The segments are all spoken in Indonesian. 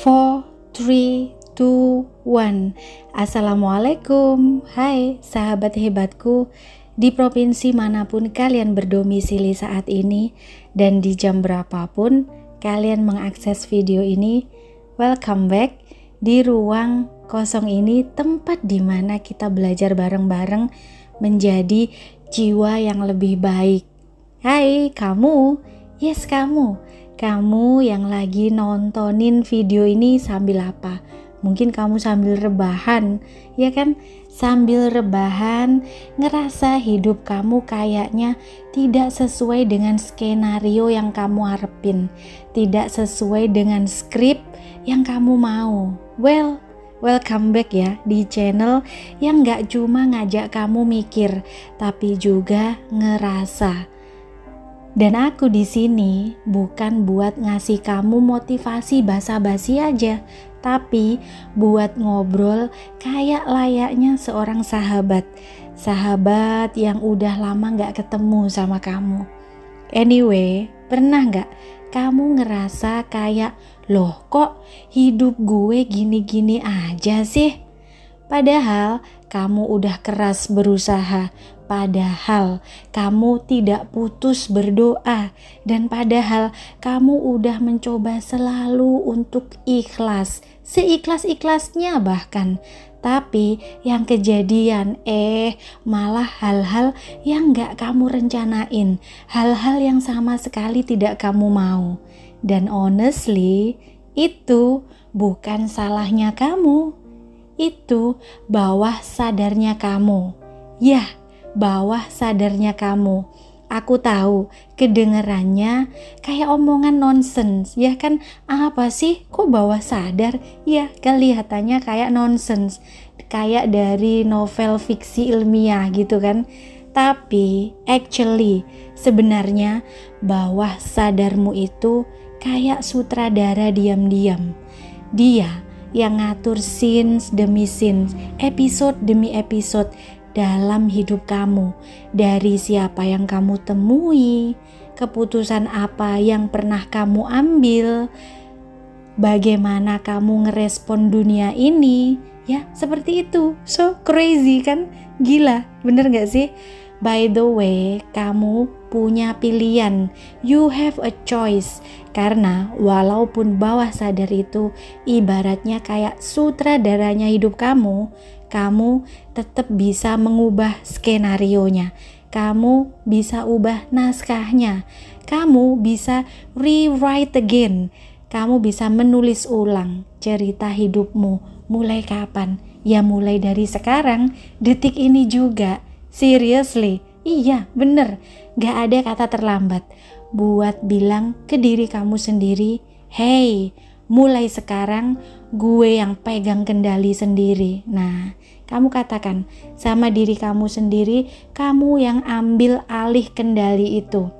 4, 3, 2, 1. Assalamualaikum. Hai sahabat hebatku, di provinsi manapun kalian berdomisili saat ini dan di jam berapapun kalian mengakses video ini, welcome back di ruang kosong ini, tempat dimana kita belajar bareng-bareng menjadi jiwa yang lebih baik. Hai kamu, yes kamu yang lagi nontonin video ini sambil apa? Mungkin kamu sambil rebahan, ya kan? Sambil rebahan, ngerasa hidup kamu kayaknya tidak sesuai dengan skenario yang kamu harapin, tidak sesuai dengan skrip yang kamu mau. Well, welcome back ya di channel yang gak cuma ngajak kamu mikir, tapi juga ngerasa. Dan aku di sini bukan buat ngasih kamu motivasi basa-basi aja, tapi buat ngobrol kayak layaknya seorang sahabat yang udah lama gak ketemu sama kamu. Anyway, pernah gak kamu ngerasa kayak, loh kok hidup gue gini-gini aja sih? Padahal kamu udah keras berusaha, padahal kamu tidak putus berdoa, dan padahal kamu udah mencoba selalu untuk ikhlas, seikhlas-ikhlasnya bahkan. Tapi yang kejadian malah hal-hal yang gak kamu rencanain, hal-hal yang sama sekali tidak kamu mau. Dan honestly, itu bukan salahnya kamu. Itu bawah sadarnya kamu. Ya, bawah sadarnya kamu. Aku tahu kedengerannya kayak omongan nonsens, ya kan? Apa sih kok bawah sadar? Ya, kelihatannya kayak nonsens, kayak dari novel fiksi ilmiah gitu kan. Tapi actually sebenarnya bawah sadarmu itu kayak sutradara diam-diam. Dia yang ngatur scenes demi scenes, episode demi episode dalam hidup kamu. Dari siapa yang kamu temui, keputusan apa yang pernah kamu ambil, bagaimana kamu ngerespon dunia ini, ya seperti itu. So crazy kan? Gila, bener gak sih? By the way, kamu punya pilihan, you have a choice. Karena walaupun bawah sadar itu ibaratnya kayak sutradaranya hidup kamu tetap bisa mengubah skenarionya, kamu bisa ubah naskahnya, kamu bisa rewrite again, kamu bisa menulis ulang cerita hidupmu. Mulai kapan? Ya mulai dari sekarang, detik ini juga. Seriously, iya bener, gak ada kata terlambat buat bilang ke diri kamu sendiri, hey, mulai sekarang gue yang pegang kendali sendiri. Nah, kamu katakan sama diri kamu sendiri, kamu yang ambil alih kendali itu.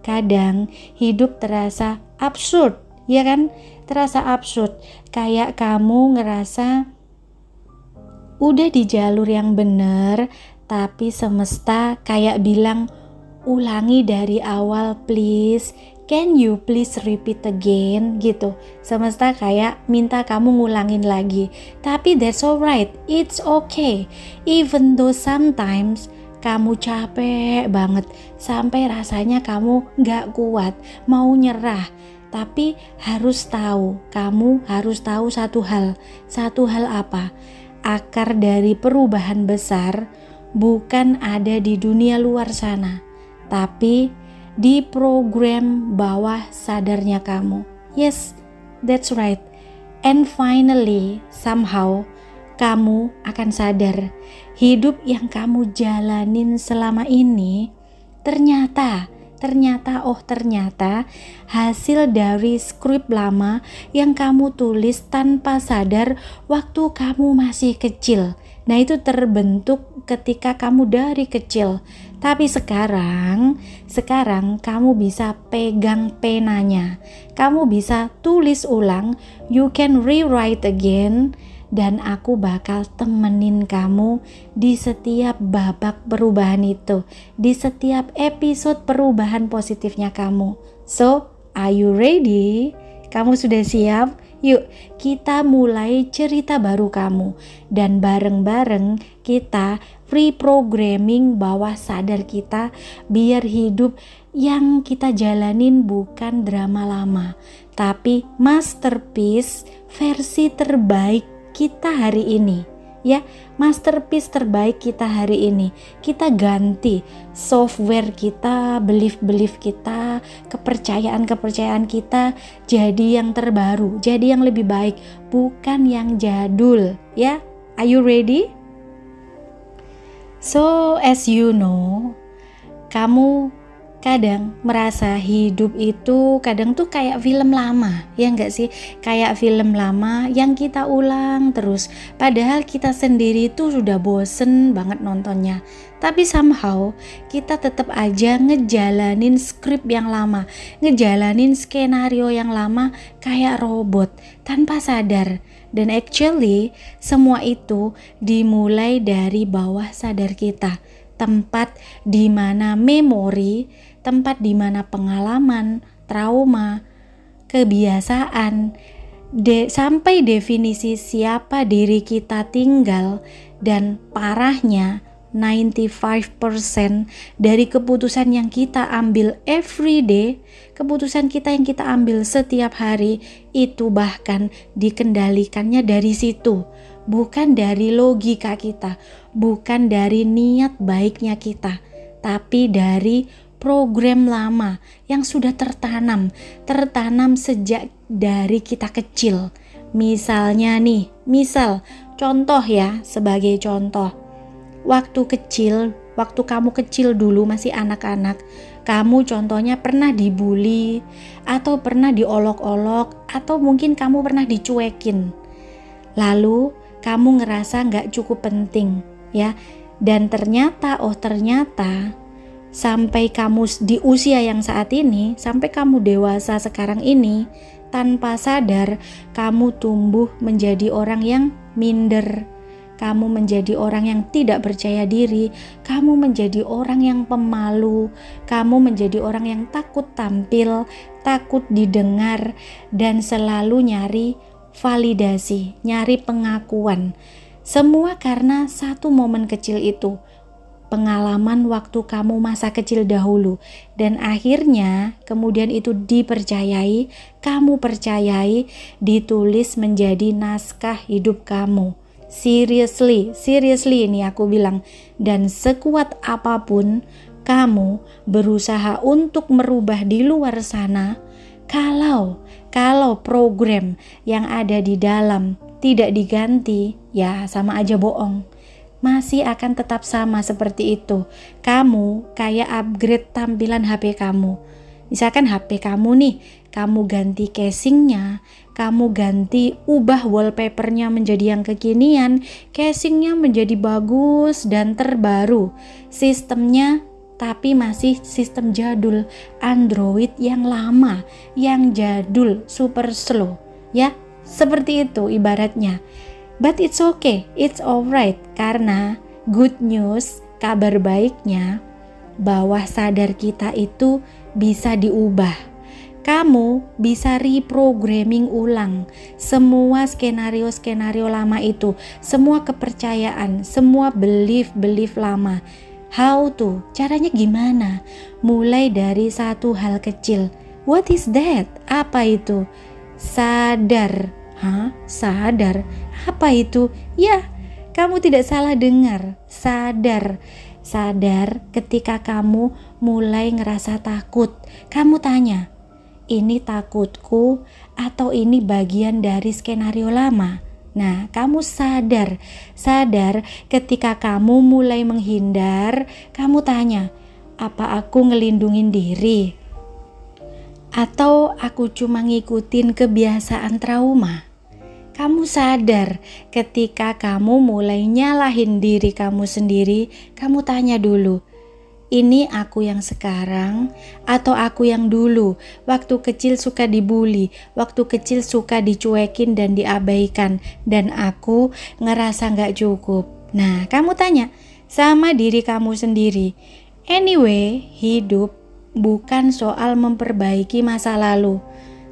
Kadang hidup terasa absurd, ya kan? Terasa absurd, kayak kamu ngerasa udah di jalur yang bener, tapi semesta kayak bilang, ulangi dari awal please, can you please repeat again gitu. Semesta kayak minta kamu ngulangin lagi, tapi that's alright, it's okay. Even though sometimes kamu capek banget, sampai rasanya kamu gak kuat, mau nyerah. Tapi kamu harus tahu satu hal. Satu hal apa? Akar dari perubahan besar bukan ada di dunia luar sana, tapi di program bawah sadarnya kamu. Yes, that's right. And finally, somehow, kamu akan sadar hidup yang kamu jalanin selama ini ternyata hasil dari skrip lama yang kamu tulis tanpa sadar waktu kamu masih kecil. Nah, itu terbentuk ketika kamu dari kecil. Tapi sekarang kamu bisa pegang penanya, kamu bisa tulis ulang, you can rewrite again. Dan aku bakal temenin kamu di setiap babak perubahan itu, di setiap episode perubahan positifnya kamu. So, are you ready? Kamu sudah siap? Yuk kita mulai cerita baru kamu. Dan bareng-bareng kita reprogramming bawah sadar kita biar hidup yang kita jalanin bukan drama lama, tapi masterpiece versi terbaik kita hari ini. Ya, masterpiece terbaik kita hari ini. Kita ganti software kita, belief kita, kepercayaan kita jadi yang terbaru, jadi yang lebih baik, bukan yang jadul. Ya, are you ready? So, as you know, kamu kadang merasa hidup itu kadang tuh kayak film lama, ya enggak sih? Kayak film lama yang kita ulang terus, padahal kita sendiri tuh sudah bosen banget nontonnya. Tapi somehow kita tetap aja ngejalanin skrip yang lama, ngejalanin skenario yang lama kayak robot tanpa sadar. Dan actually semua itu dimulai dari bawah sadar kita, tempat di mana memori, tempat di mana pengalaman, trauma, kebiasaan, sampai definisi siapa diri kita tinggal. Dan parahnya 95% dari keputusan yang kita ambil every day, keputusan kita yang kita ambil setiap hari, itu bahkan dikendalikannya dari situ, bukan dari logika kita, bukan dari niat baiknya kita, tapi dari program lama yang sudah tertanam sejak dari kita kecil. Misalnya nih, contoh ya, sebagai contoh, waktu kamu kecil dulu masih anak-anak, kamu contohnya pernah dibully, atau pernah diolok-olok, atau mungkin kamu pernah dicuekin. Lalu kamu ngerasa gak cukup penting, ya. Dan ternyata sampai kamu di usia yang saat ini, sampai kamu dewasa sekarang ini, tanpa sadar kamu tumbuh menjadi orang yang minder, kamu menjadi orang yang tidak percaya diri, kamu menjadi orang yang pemalu, kamu menjadi orang yang takut tampil, takut didengar, dan selalu nyari validasi, nyari pengakuan. Semua karena satu momen kecil itu, pengalaman waktu kamu masa kecil dahulu, dan akhirnya kemudian itu dipercayai, kamu percayai, ditulis menjadi naskah hidup kamu. Seriously ini aku bilang. Dan sekuat apapun kamu berusaha untuk merubah di luar sana, kalau program yang ada di dalam tidak diganti, ya sama aja bohong. Masih akan tetap sama seperti itu. Kamu kayak upgrade tampilan HP kamu. Misalkan HP kamu nih, kamu ganti casingnya, kamu ubah wallpapernya menjadi yang kekinian, casingnya menjadi bagus dan terbaru, sistemnya tapi masih sistem jadul, Android yang lama, yang jadul, super slow, ya, seperti itu ibaratnya. But it's okay, it's alright, karena good news, kabar baiknya, bawah sadar kita itu bisa diubah. Kamu bisa reprogramming ulang semua skenario lama itu, semua kepercayaan, semua belief lama. How to? Caranya gimana? Mulai dari satu hal kecil. What is that? Apa itu? Sadar. Sadar? Apa itu? Ya, kamu tidak salah dengar. Sadar ketika kamu mulai ngerasa takut. Kamu tanya, ini takutku atau ini bagian dari skenario lama? Nah, kamu sadar ketika kamu mulai menghindar. Kamu tanya, apa aku ngelindungin diri? Atau aku cuma ngikutin kebiasaan trauma? Kamu sadar ketika kamu mulai nyalahin diri kamu sendiri. Kamu tanya dulu, ini aku yang sekarang atau aku yang dulu? Waktu kecil suka dibully, waktu kecil suka dicuekin dan diabaikan, dan aku ngerasa gak cukup. Nah, kamu tanya sama diri kamu sendiri. Anyway, hidup bukan soal memperbaiki masa lalu,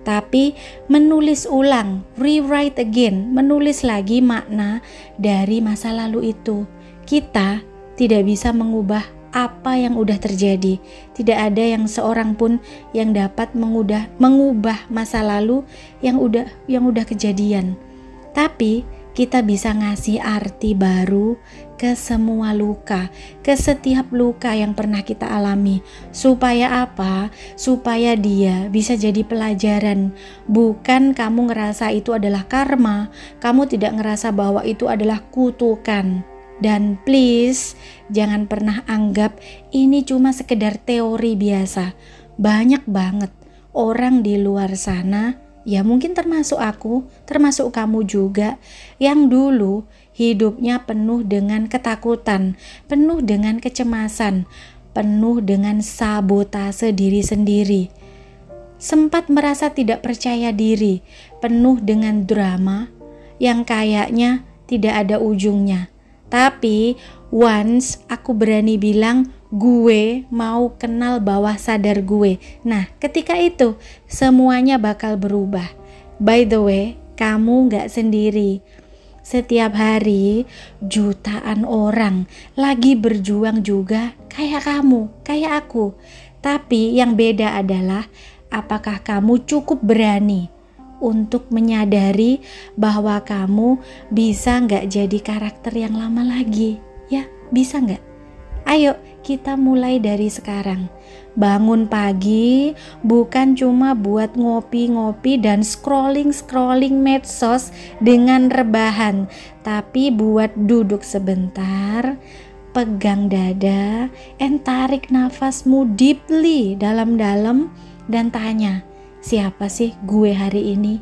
tapi menulis ulang, rewrite again, menulis lagi makna dari masa lalu itu. Kita tidak bisa mengubah apa yang udah terjadi. Tidak ada yang seorang pun yang dapat mengubah masa lalu yang udah kejadian. Tapi kita bisa ngasih arti baru ke semua luka, ke setiap luka yang pernah kita alami. Supaya apa? Supaya dia bisa jadi pelajaran. Bukan kamu ngerasa itu adalah karma, kamu tidak ngerasa bahwa itu adalah kutukan. Dan please, jangan pernah anggap ini cuma sekedar teori biasa. Banyak banget orang di luar sana, ya mungkin termasuk aku, termasuk kamu juga, yang dulu hidupnya penuh dengan ketakutan, penuh dengan kecemasan, penuh dengan sabotase diri sendiri. Sempat merasa tidak percaya diri, penuh dengan drama yang kayaknya tidak ada ujungnya. Tapi once aku berani bilang gue mau kenal bawah sadar gue. Nah, ketika itu semuanya bakal berubah. By the way, kamu gak sendiri. Setiap hari jutaan orang lagi berjuang juga kayak kamu, kayak aku. Tapi yang beda adalah apakah kamu cukup berani untuk menyadari bahwa kamu bisa gak jadi karakter yang lama lagi. Ya, bisa gak? Ayo kita mulai dari sekarang. Bangun pagi bukan cuma buat ngopi-ngopi dan scrolling medsos dengan rebahan, tapi buat duduk sebentar, pegang dada, and tarik nafasmu deeply dalam-dalam dan tanya, siapa sih gue hari ini?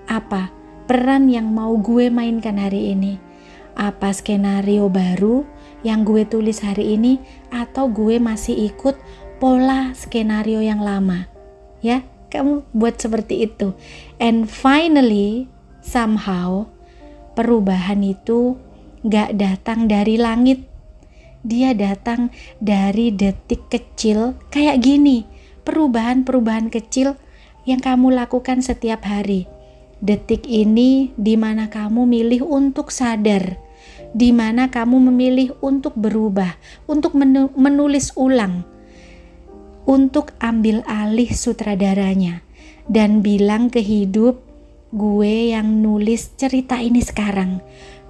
Apa peran yang mau gue mainkan hari ini? Apa skenario baru yang gue tulis hari ini? Atau gue masih ikut pola skenario yang lama? Ya, kamu buat seperti itu. And finally, somehow, perubahan itu gak datang dari langit. Dia datang dari detik kecil kayak gini. Perubahan-perubahan kecil yang kamu lakukan setiap hari. Detik ini di mana kamu milih untuk sadar, di mana kamu memilih untuk berubah, untuk menulis ulang, untuk ambil alih sutradaranya dan bilang ke hidup, gue yang nulis cerita ini sekarang.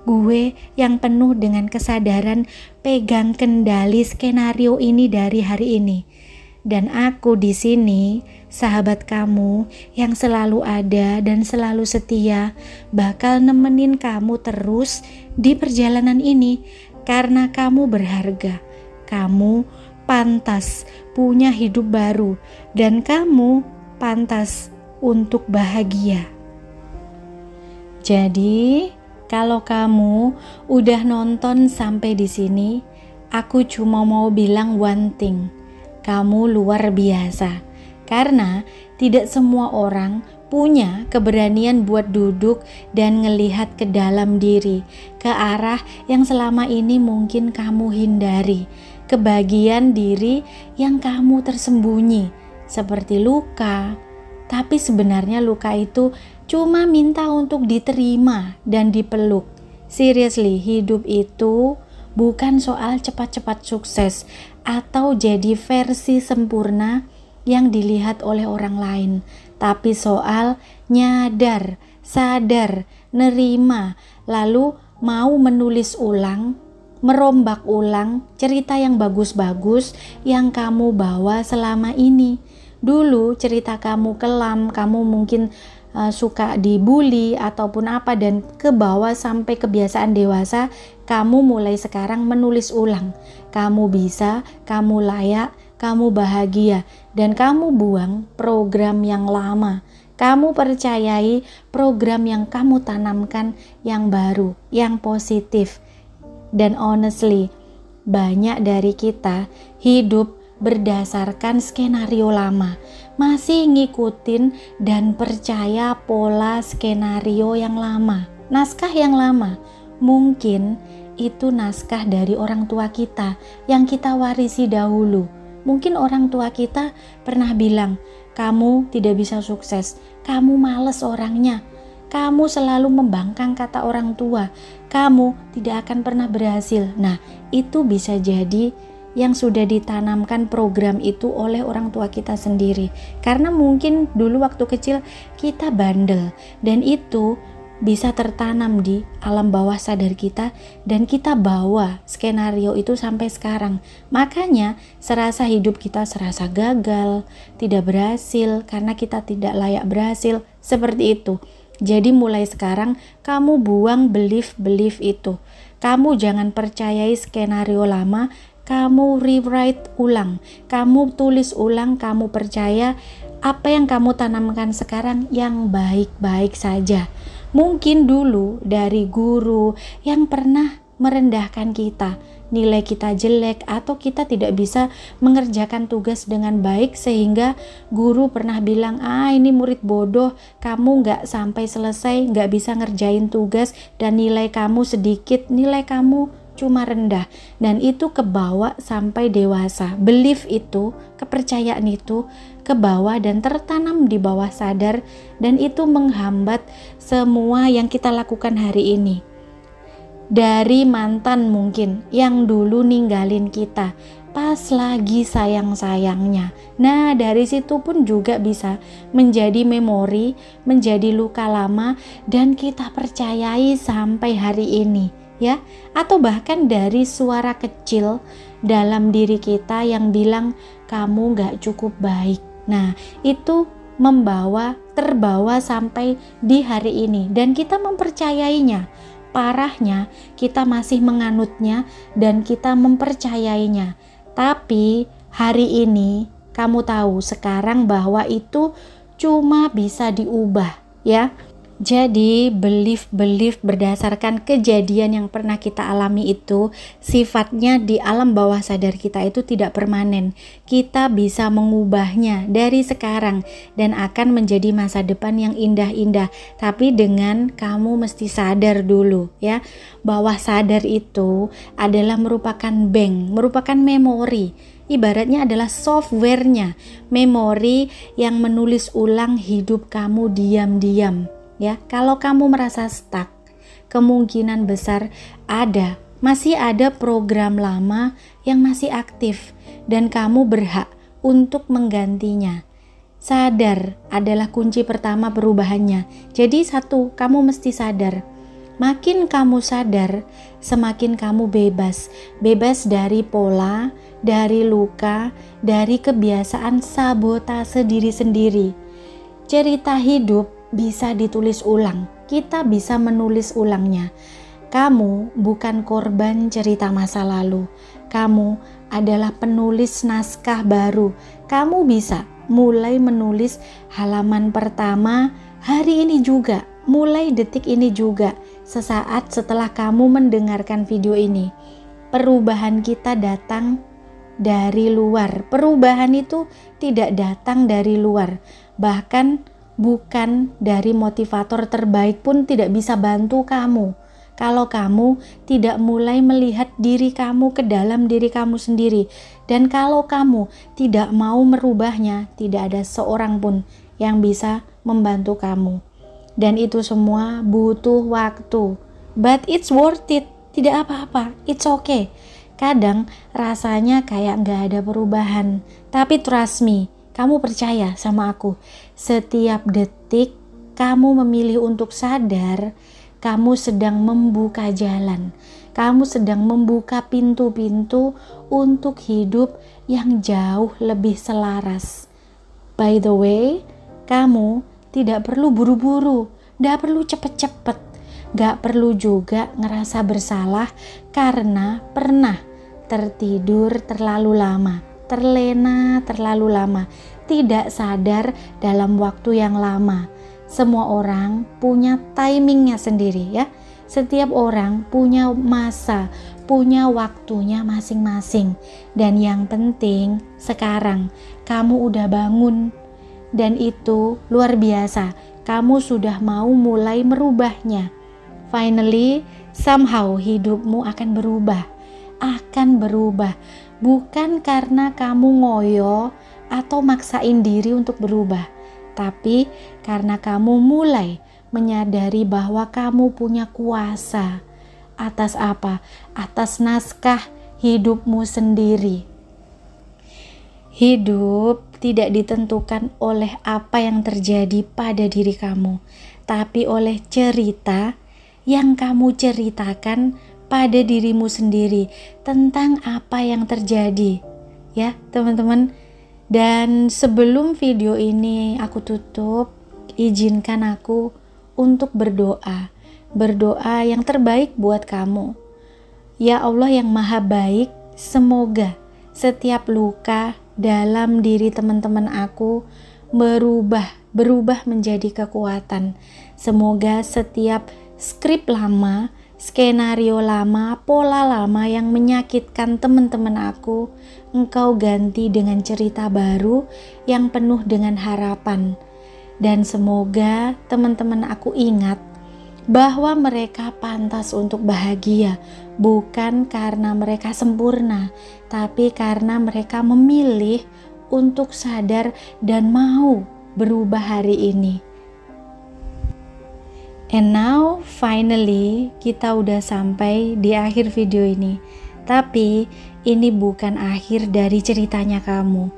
Gue yang penuh dengan kesadaran pegang kendali skenario ini dari hari ini. Dan aku di sini, sahabat kamu yang selalu ada dan selalu setia, bakal nemenin kamu terus di perjalanan ini karena kamu berharga. Kamu pantas punya hidup baru dan kamu pantas untuk bahagia. Jadi, kalau kamu udah nonton sampai di sini, aku cuma mau bilang one thing. Kamu luar biasa, karena tidak semua orang punya keberanian buat duduk dan ngelihat ke dalam diri, ke arah yang selama ini mungkin kamu hindari, ke bagian diri yang kamu tersembunyi, seperti luka. Tapi sebenarnya luka itu cuma minta untuk diterima dan dipeluk. Seriously, hidup itu bukan soal cepat-cepat sukses atau jadi versi sempurna yang dilihat oleh orang lain, tapi soal nyadar, sadar, nerima, lalu mau menulis ulang, merombak ulang cerita yang bagus-bagus yang kamu bawa selama ini. Dulu cerita kamu kelam, kamu mungkin suka dibully ataupun apa, dan ke bawah sampai kebiasaan dewasa, kamu mulai sekarang menulis ulang. Kamu bisa, kamu layak, kamu bahagia, dan kamu buang program yang lama. Kamu percayai program yang kamu tanamkan yang baru, yang positif. Dan honestly, banyak dari kita hidup berdasarkan skenario lama, masih ngikutin dan percaya pola skenario yang lama, naskah yang lama. Mungkin itu naskah dari orang tua kita yang kita warisi dahulu. Mungkin orang tua kita pernah bilang, kamu tidak bisa sukses, kamu males orangnya, kamu selalu membangkang kata orang tua, kamu tidak akan pernah berhasil. Nah, itu bisa jadi yang sudah ditanamkan program itu oleh orang tua kita sendiri. Karena mungkin dulu waktu kecil kita bandel, dan itu bisa tertanam di alam bawah sadar kita, dan kita bawa skenario itu sampai sekarang. Makanya serasa hidup kita serasa gagal, tidak berhasil karena kita tidak layak berhasil, seperti itu. Jadi mulai sekarang kamu buang belief itu. Kamu jangan percayai skenario lama, kamu rewrite ulang, kamu tulis ulang, kamu percaya apa yang kamu tanamkan sekarang yang baik-baik saja. Mungkin dulu dari guru yang pernah merendahkan kita, nilai kita jelek, atau kita tidak bisa mengerjakan tugas dengan baik sehingga guru pernah bilang, ini murid bodoh, kamu gak sampai selesai, gak bisa ngerjain tugas, dan nilai kamu sedikit, nilai kamu cuma rendah. Dan itu kebawa sampai dewasa. Belief itu, kepercayaan itu kebawa dan tertanam di bawah sadar, dan itu menghambat semua yang kita lakukan hari ini. Dari mantan mungkin yang dulu ninggalin kita pas lagi sayang-sayangnya. Nah, dari situ pun juga bisa menjadi memori, menjadi luka lama, dan kita percayai sampai hari ini, ya. Atau bahkan dari suara kecil dalam diri kita yang bilang kamu gak cukup baik. Nah, itu terbawa sampai di hari ini, dan kita mempercayainya. Parahnya, kita masih menganutnya dan kita mempercayainya. Tapi hari ini kamu tahu sekarang bahwa itu cuma bisa diubah, ya. Jadi belief berdasarkan kejadian yang pernah kita alami itu sifatnya di alam bawah sadar kita itu tidak permanen. Kita bisa mengubahnya dari sekarang dan akan menjadi masa depan yang indah-indah. Tapi dengan kamu mesti sadar dulu, ya. Bawah sadar itu adalah merupakan bank, merupakan memori. Ibaratnya adalah softwarenya, memori yang menulis ulang hidup kamu diam-diam. Ya, kalau kamu merasa stuck, kemungkinan besar masih ada program lama yang masih aktif dan kamu berhak untuk menggantinya. Sadar adalah kunci pertama perubahannya. Jadi kamu mesti sadar. Makin kamu sadar, semakin kamu bebas dari pola, dari luka, dari kebiasaan sabotase diri sendiri. Cerita hidup bisa ditulis ulang, kita bisa menulis ulangnya. Kamu bukan korban cerita masa lalu, kamu adalah penulis naskah baru. Kamu bisa mulai menulis halaman pertama hari ini juga, mulai detik ini juga, sesaat setelah kamu mendengarkan video ini. Perubahan kita datang dari luar. Perubahan itu tidak datang dari luar, bahkan bukan dari motivator terbaik pun tidak bisa bantu kamu kalau kamu tidak mulai melihat diri kamu ke dalam diri kamu sendiri. Dan kalau kamu tidak mau merubahnya, tidak ada seorang pun yang bisa membantu kamu. Dan itu semua butuh waktu, but it's worth it. Tidak apa-apa, it's okay. Kadang rasanya kayak gak ada perubahan, tapi trust me, kamu percaya sama aku, setiap detik kamu memilih untuk sadar, kamu sedang membuka jalan, kamu sedang membuka pintu-pintu untuk hidup yang jauh lebih selaras. By the way, kamu tidak perlu buru-buru, gak perlu cepet-cepet, gak perlu juga ngerasa bersalah karena pernah tertidur terlalu lama, terlena terlalu lama, tidak sadar dalam waktu yang lama. Semua orang punya timingnya sendiri, ya. Setiap orang punya masa, punya waktunya masing-masing. Dan yang penting sekarang kamu udah bangun, dan itu luar biasa. Kamu sudah mau mulai merubahnya. Finally, somehow hidupmu akan berubah. Bukan karena kamu ngoyo, atau maksain diri untuk berubah, tapi karena kamu mulai menyadari bahwa kamu punya kuasa atas apa? Atas naskah hidupmu sendiri. Hidup tidak ditentukan oleh apa yang terjadi pada diri kamu, tapi oleh cerita yang kamu ceritakan pada dirimu sendiri tentang apa yang terjadi. Ya, teman-teman. Dan sebelum video ini aku tutup, izinkan aku untuk berdoa. Berdoa yang terbaik buat kamu. Ya Allah yang maha baik, semoga setiap luka dalam diri teman-teman aku berubah menjadi kekuatan. Semoga setiap skrip lama, skenario lama, pola lama yang menyakitkan teman-teman aku, Engkau ganti dengan cerita baru yang penuh dengan harapan. Dan semoga teman-teman aku ingat bahwa mereka pantas untuk bahagia, bukan karena mereka sempurna, tapi karena mereka memilih untuk sadar dan mau berubah hari ini. And now finally kita udah sampai di akhir video ini. Tapi ini bukan akhir dari ceritanya kamu.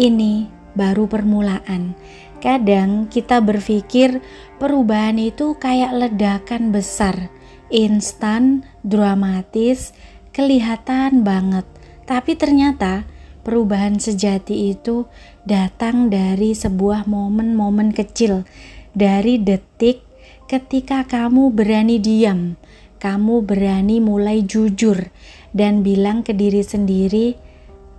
Ini baru permulaan. Kadang kita berpikir perubahan itu kayak ledakan besar, instan, dramatis, kelihatan banget. Tapi ternyata perubahan sejati itu datang dari sebuah momen-momen kecil, dari detik ketika kamu berani diam, kamu berani mulai jujur dan bilang ke diri sendiri,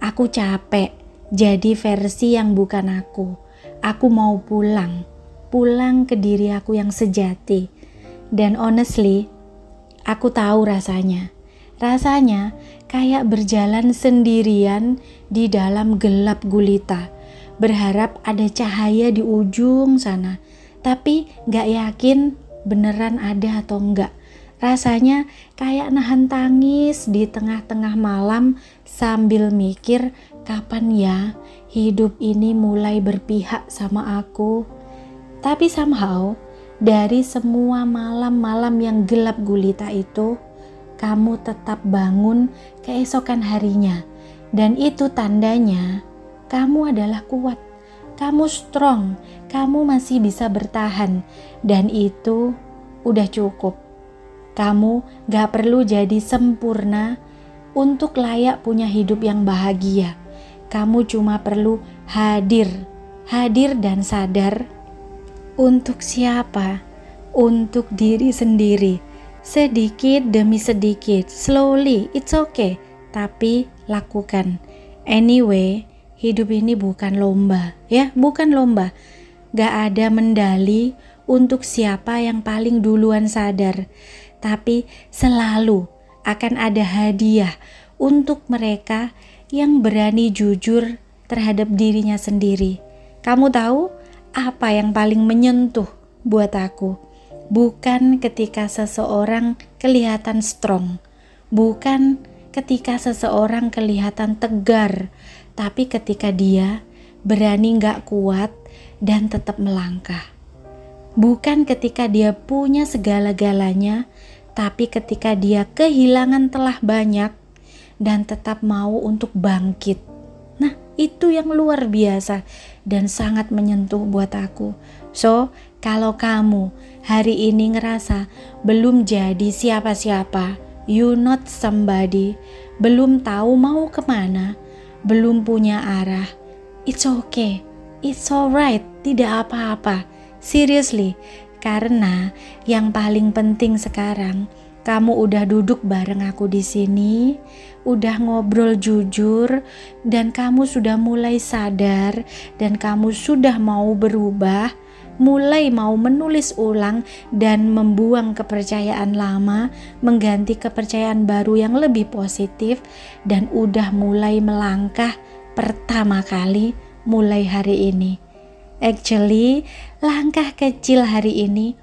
aku capek jadi versi yang bukan aku. Aku mau pulang ke diri aku yang sejati. Dan honestly, aku tahu rasanya kayak berjalan sendirian di dalam gelap gulita, berharap ada cahaya di ujung sana, tapi gak yakin beneran ada atau enggak. Rasanya kayak nahan tangis di tengah-tengah malam sambil mikir kapan ya hidup ini mulai berpihak sama aku. Tapi somehow dari semua malam-malam yang gelap gulita itu, kamu tetap bangun keesokan harinya. Dan itu tandanya kamu adalah kuat, kamu strong, kamu masih bisa bertahan. Dan itu udah cukup. Kamu gak perlu jadi sempurna untuk layak punya hidup yang bahagia. Kamu cuma perlu hadir dan sadar. Untuk siapa? Untuk diri sendiri. Sedikit demi sedikit, slowly, it's okay. Tapi lakukan. Anyway, hidup ini bukan lomba, ya, bukan lomba. Gak ada medali untuk siapa yang paling duluan sadar. Tapi selalu akan ada hadiah untuk mereka yang berani jujur terhadap dirinya sendiri. Kamu tahu apa yang paling menyentuh buat aku? Bukan ketika seseorang kelihatan strong, bukan ketika seseorang kelihatan tegar, tapi ketika dia berani gak kuat dan tetap melangkah. Bukan ketika dia punya segala-galanya, tapi ketika dia kehilangan telah banyak dan tetap mau untuk bangkit. Nah, itu yang luar biasa dan sangat menyentuh buat aku. So, kalau kamu hari ini ngerasa belum jadi siapa-siapa, you not somebody, belum tahu mau kemana, belum punya arah, it's okay, it's alright, tidak apa-apa. Seriously, karena yang paling penting sekarang, kamu udah duduk bareng aku di sini, udah ngobrol jujur, dan kamu sudah mulai sadar, dan kamu sudah mau berubah, mulai mau menulis ulang dan membuang kepercayaan lama, mengganti kepercayaan baru yang lebih positif, dan udah mulai melangkah pertama kali mulai hari ini. Actually, langkah kecil hari ini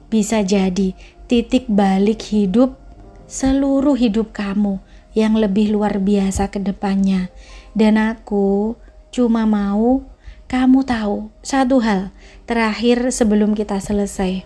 bisa jadi titik balik hidup seluruh hidup kamu yang lebih luar biasa ke depannya. Dan aku cuma mau kamu tahu satu hal terakhir sebelum kita selesai.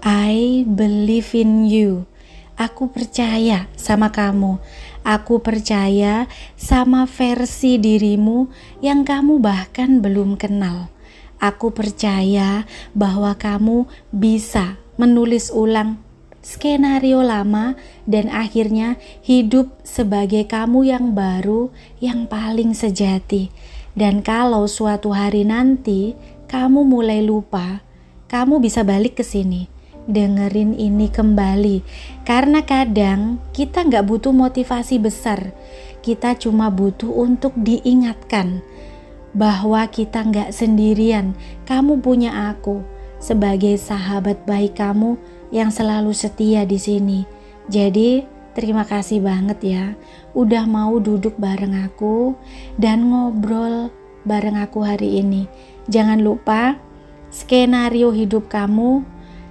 I believe in you. Aku percaya sama kamu. Aku percaya sama versi dirimu yang kamu bahkan belum kenal. Aku percaya bahwa kamu bisa menulis ulang skenario lama dan akhirnya hidup sebagai kamu yang baru, yang paling sejati. Dan kalau suatu hari nanti kamu mulai lupa, kamu bisa balik ke sini, dengerin ini kembali. Karena kadang kita gak butuh motivasi besar, kita cuma butuh untuk diingatkan bahwa kita gak sendirian. Kamu punya aku sebagai sahabat baik kamu yang selalu setia di sini. Jadi terima kasih banget ya udah mau duduk bareng aku dan ngobrol bareng aku hari ini. Jangan lupa, skenario hidup kamu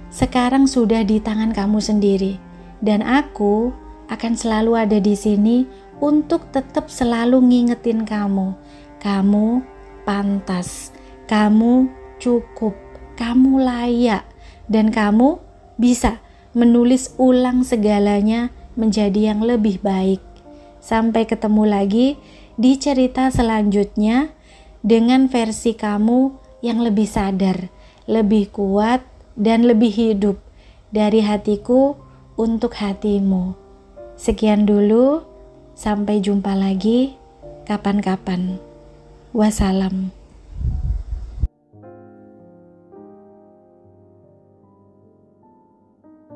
sekarang sudah di tangan kamu sendiri, dan aku akan selalu ada di sini untuk tetap selalu ngingetin kamu. Kamu pantas, kamu cukup, kamu layak, dan kamu bisa menulis ulang segalanya menjadi yang lebih baik. Sampai ketemu lagi di cerita selanjutnya dengan versi kamu yang lebih sadar, lebih kuat, dan lebih hidup dari hatiku untuk hatimu. Sekian dulu, sampai jumpa lagi kapan-kapan. Wassalam.